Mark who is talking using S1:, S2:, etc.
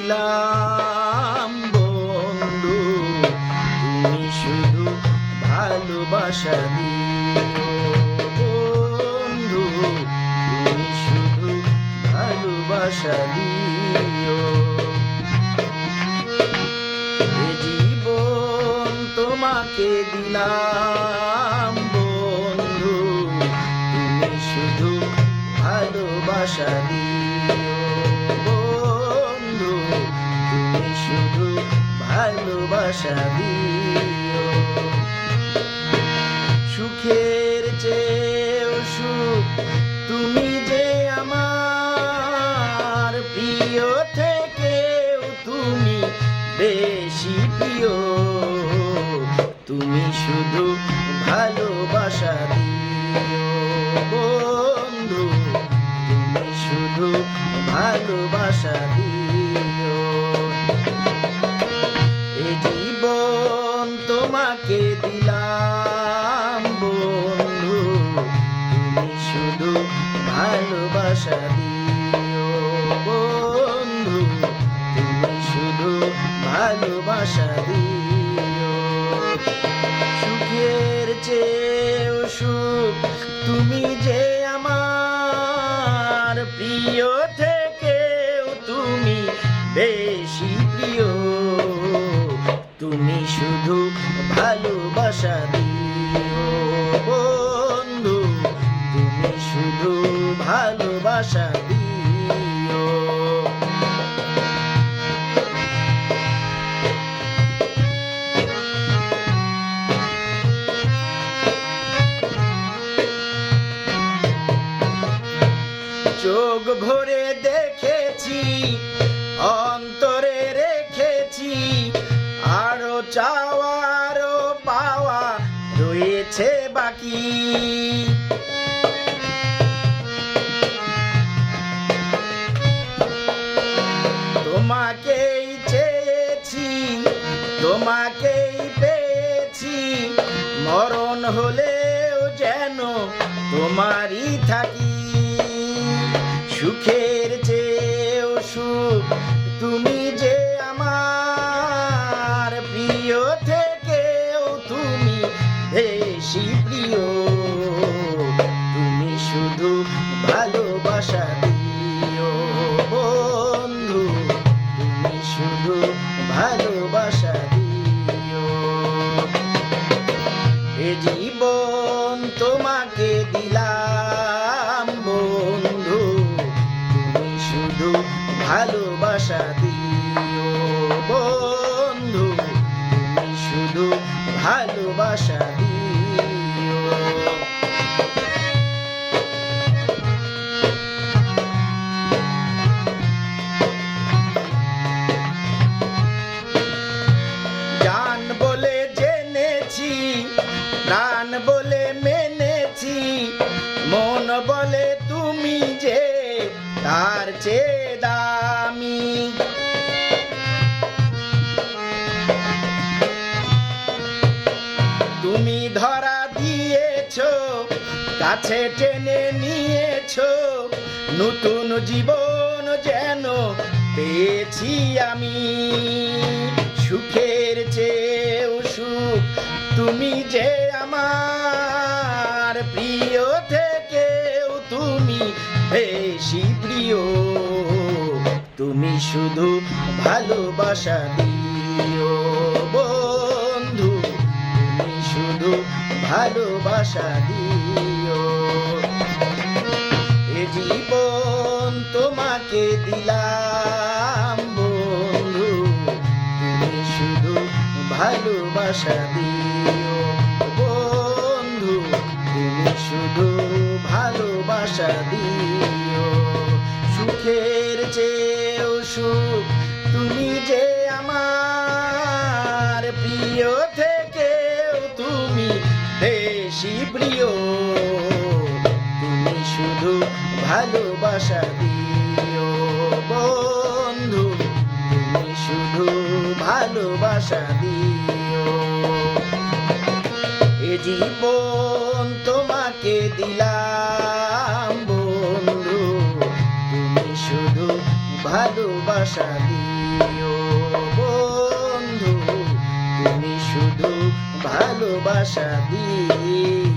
S1: দিলাম বন্ধু, তুমি শুধু ভালোবাসা দিও বন্ধু, তুমি শুধু ভালোবাসা দিও। এ জীবন তোমাকে দিলাম বন্ধু, তুমি শুধু ভালোবাসা দিও বন্ধু, তুমি শুধু ভালোবাসা দিও। সুখের চেয়েও সুখ তুমি যে আমার, প্রিয় থেকেও তুমি বেশি প্রিয়, তুমি শুধু ভালোবাসা দিও বন্ধু, তুমি শুধু ভালোবাসা দিও। এ জীবন তোমাকে দিলাম বন্ধু, তুমি শুধু ভালোবাসা দিও বন্ধু, তুমি শুধু ভালোবাসা দিও। সুখের চেয়েও সুখ তুমি যে আমার, প্রিয় থেকেও তুমি বেশি প্রিয়, তুমি শুধু ভালোবাসা দিও বন্ধু, তুমি শুধু ভালোবাসা দিও। চোখ ভরে দেখেছি, অন্তরে রেখেছি, আরো চাওয়া আরো পাওয়া রয়েছে বাকি। তোমাকেই চেয়েছি, তোমাকেই পেয়েছি, মরণ হলেও যেন তোমারই থাকি। সুখের চেয়েও সুখ তুমি যে আমার, প্রিয় থেকেও তুমি বেশি প্রিয়, তুমি শুধু ভালোবাসা দিও বন্ধু, তুমি শুধু ভালোবাসা দিও। এ জীবন তোমাকে দিলাম বন্ধু, তুমি শুধু ভালোবাসা দিও বন্ধু, তুমি শুধু ভালোবাসা দিও। জান বলে জেনেছি, প্রাণ বলে মেনেছি, মন বলে তুমি যে তার চেয়ে দামি। তুমি ধরা দিয়েছো, কাছে টেনে নিয়েছো, নতুন জীবন যেন পেয়েছি আমি। সুখের চেয়েও সুখ তুমি যে আমার, প্রিয় থেকেও তুমি বেশি প্রিয়, তুমি শুধু ভালোবাসা দিও বন্ধু, তুমি শুধু ভালোবাসা দিও। এ জীবন তোমাকে দিলাম বন্ধু, তুমি শুধু ভালোবাসা দিও বন্ধু, তুমি শুধু ভালোবাসা দিও। সুখের চেয়েও সুখ তুমি যে আমার, প্রিয় থেকেও তুমি বেশি প্রিয়, তুমি শুধু ভালোবাসা দিও বন্ধু, তুমি শুধু ভালোবাসা দিও। এ জীবন তোমাকে দিলাম বন্ধু, তুমি শুধু ভালোবাসা ভালোবাসা দিও বন্ধু, তুমি শুধু ভালোবাসা দিও।